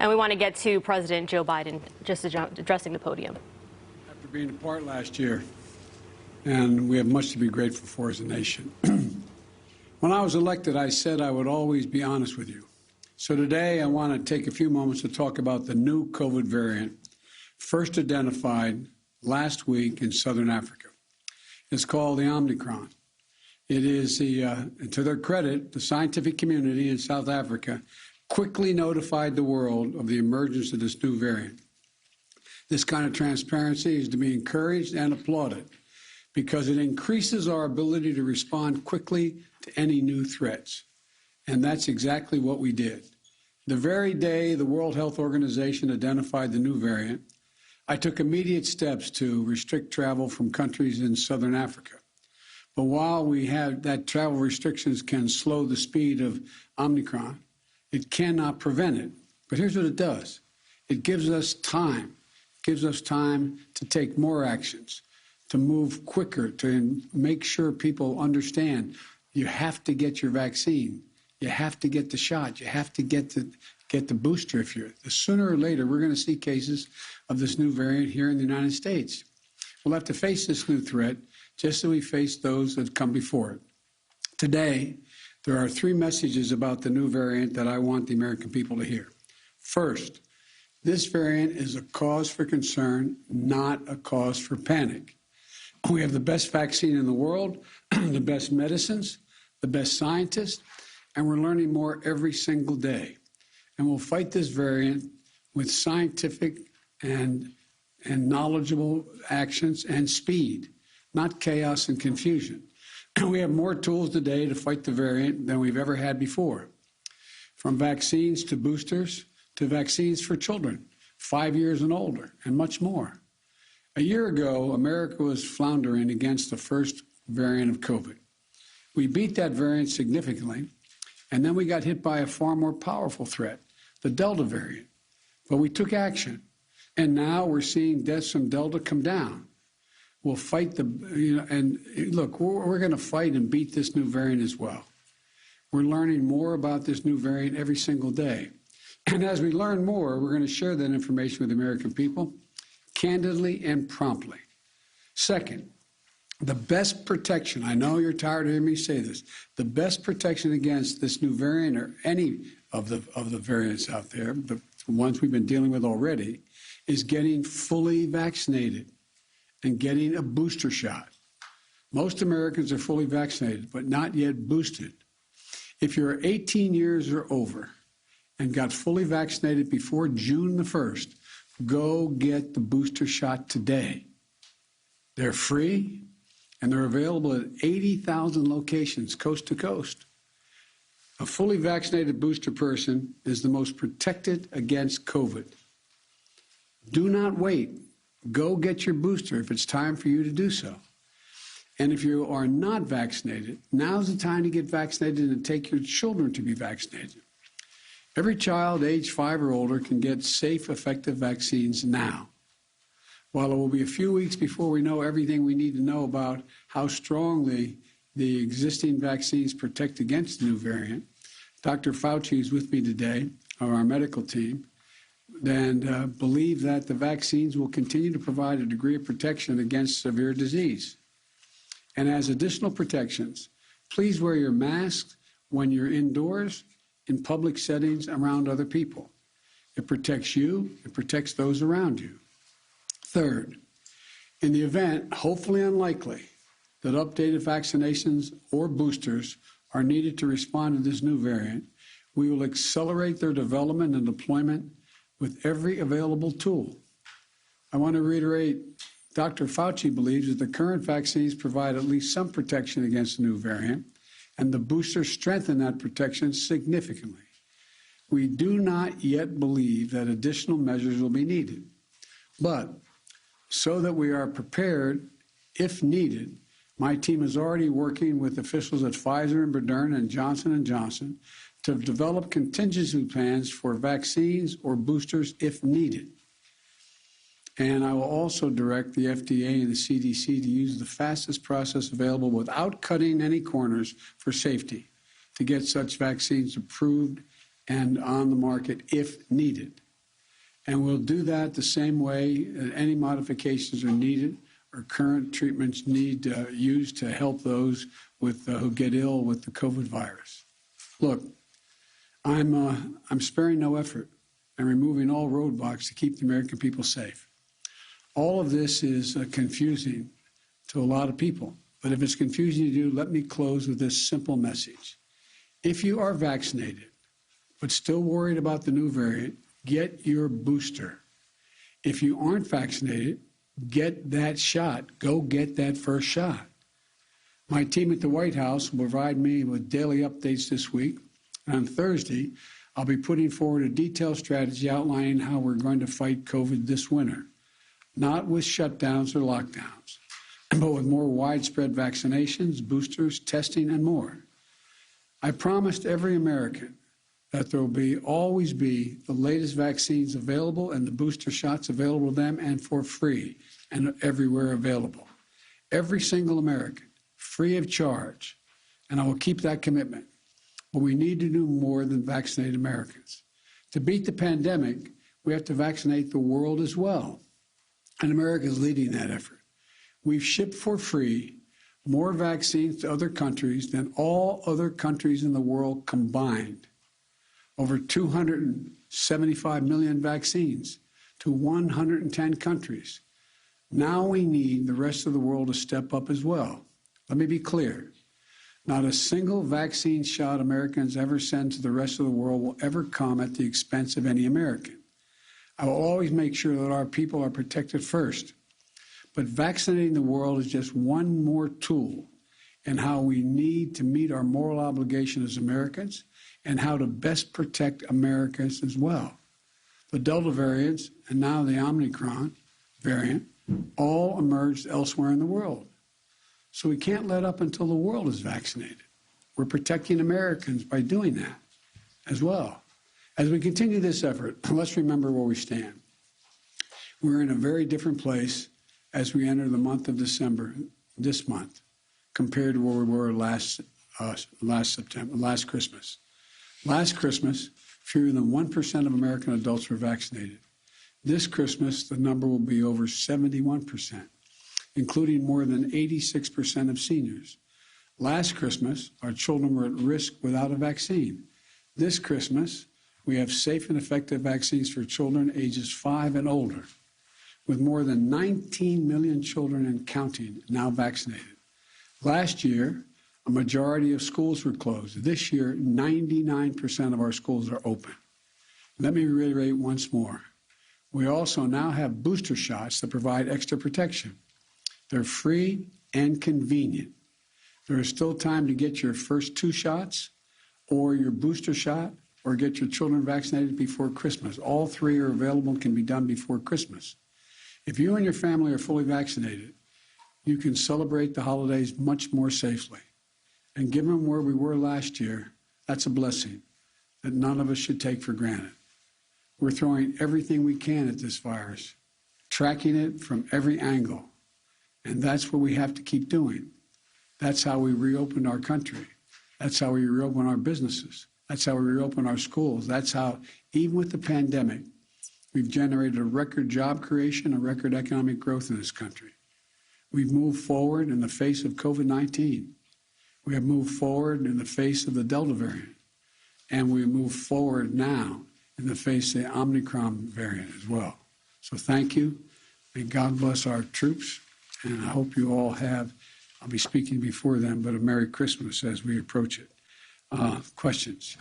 And we want to get to President Joe Biden just addressing the podium. After being apart last year, and we have much to be grateful for as a nation. When I was elected, I said I would always be honest with you. So today I want to take a few moments to talk about the new COVID variant first identified last week in southern Africa. It's called the Omicron. It is to their credit, the scientific community in South Africa quickly notified the world of the emergence of this new variant. This kind of transparency is to be encouraged and applauded because it increases our ability to respond quickly to any new threats. And that's exactly what we did. The very day the World Health Organization identified the new variant, I took immediate steps to restrict travel from countries in southern Africa. But while we have that travel restrictions can slow the speed of Omicron, it cannot prevent it. But here's what it does. It gives us time. It gives us time to take more actions, to move quicker, to make sure people understand you have to get your vaccine. You have to get the shot. You have to get the booster. If you're sooner or later, we're going to see cases of this new variant here in the United States. We'll have to face this new threat just as we face those that come before it. Today, there are three messages about the new variant that I want the American people to hear. First, this variant is a cause for concern, not a cause for panic. We have the best vaccine in the world, the best medicines, the best scientists, and we're learning more every single day. And we'll fight this variant with scientific and knowledgeable actions and speed, not chaos and confusion. We have more tools today to fight the variant than we've ever had before, from vaccines to boosters to vaccines for children, 5 years and older, and much more. A year ago, America was floundering against the first variant of COVID. We beat that variant significantly, and then we got hit by a far more powerful threat, the Delta variant. But we took action, and now we're seeing deaths from Delta come down. We'll fight and look, we're going to fight and beat this new variant as well. We're learning more about this new variant every single day. And as we learn more, we're going to share that information with the American people candidly and promptly. Second, the best protection, I know you're tired of hearing me say this, the best protection against this new variant or any of the variants out there, the ones we've been dealing with already, is getting fully vaccinated and getting a booster shot. Most Americans are fully vaccinated, but not yet boosted. If you're 18 years or over and got fully vaccinated before June the 1st, go get the booster shot today. They're free, and they're available at 80,000 locations, coast to coast. A fully vaccinated booster person is the most protected against COVID. Do not wait. Go get your booster if it's time for you to do so. And if you are not vaccinated, now's the time to get vaccinated and take your children to be vaccinated. Every child age 5 or older can get safe, effective vaccines now. While it will be a few weeks before we know everything we need to know about how strongly the existing vaccines protect against the new variant, Dr. Fauci is with me today, of our medical team, and believe that the vaccines will continue to provide a degree of protection against severe disease. And as additional protections, please wear your mask when you're indoors, in public settings, around other people. It protects you, it protects those around you. Third, in the event, hopefully unlikely, that updated vaccinations or boosters are needed to respond to this new variant, we will accelerate their development and deployment with every available tool. I want to reiterate, Dr. Fauci believes that the current vaccines provide at least some protection against the new variant, and the boosters strengthen that protection significantly. We do not yet believe that additional measures will be needed. But so that we are prepared, if needed, my team is already working with officials at Pfizer and Moderna and Johnson & Johnson to develop contingency plans for vaccines or boosters if needed. And I will also direct the FDA and the CDC to use the fastest process available without cutting any corners for safety to get such vaccines approved and on the market if needed. And we'll do that the same way that any modifications are needed or current treatments need used to help those who get ill with the COVID virus. Look, I'm sparing no effort and removing all roadblocks to keep the American people safe. All of this is confusing to a lot of people. But if it's confusing to you, let me close with this simple message. If you are vaccinated, but still worried about the new variant, get your booster. If you aren't vaccinated, get that shot. Go get that first shot. My team at the White House will provide me with daily updates this week. And on Thursday, I'll be putting forward a detailed strategy outlining how we're going to fight COVID this winter, not with shutdowns or lockdowns, but with more widespread vaccinations, boosters, testing, and more. I promised every American that there will always be the latest vaccines available and the booster shots available to them and for free and everywhere available. Every single American, free of charge, and I will keep that commitment. But we need to do more than vaccinate Americans. To beat the pandemic, we have to vaccinate the world as well, and America is leading that effort. We've shipped for free more vaccines to other countries than all other countries in the world combined. Over 275 million vaccines to 110 countries. Now we need the rest of the world to step up as well. Let me be clear. Not a single vaccine shot Americans ever send to the rest of the world will ever come at the expense of any American. I will always make sure that our people are protected first. But vaccinating the world is just one more tool in how we need to meet our moral obligation as Americans and how to best protect Americans as well. The Delta variants and now the Omicron variant all emerged elsewhere in the world. So we can't let up until the world is vaccinated. We're protecting Americans by doing that as well. As we continue this effort, let's remember where we stand. We're in a very different place as we enter the month of December, this month, compared to where we were last Christmas. Last Christmas, fewer than 1% of American adults were vaccinated. This Christmas, the number will be over 71%, including more than 86% of seniors. Last Christmas, our children were at risk without a vaccine. This Christmas, we have safe and effective vaccines for children ages 5 and older, with more than 19 million children and counting now vaccinated. Last year, a majority of schools were closed. This year, 99% of our schools are open. Let me reiterate once more. We also now have booster shots that provide extra protection. They're free and convenient. There is still time to get your first 2 shots or your booster shot or get your children vaccinated before Christmas. All 3 are available and can be done before Christmas. If you and your family are fully vaccinated, you can celebrate the holidays much more safely. And given where we were last year, that's a blessing that none of us should take for granted. We're throwing everything we can at this virus, tracking it from every angle. And that's what we have to keep doing. That's how we reopened our country. That's how we reopen our businesses. That's how we reopen our schools. That's how, even with the pandemic, we've generated a record job creation, a record economic growth in this country. We've moved forward in the face of COVID-19. We have moved forward in the face of the Delta variant. And we move forward now in the face of the Omicron variant as well. So thank you. May God bless our troops. And I hope you all have, I'll be speaking before them, but a Merry Christmas as we approach it. Questions?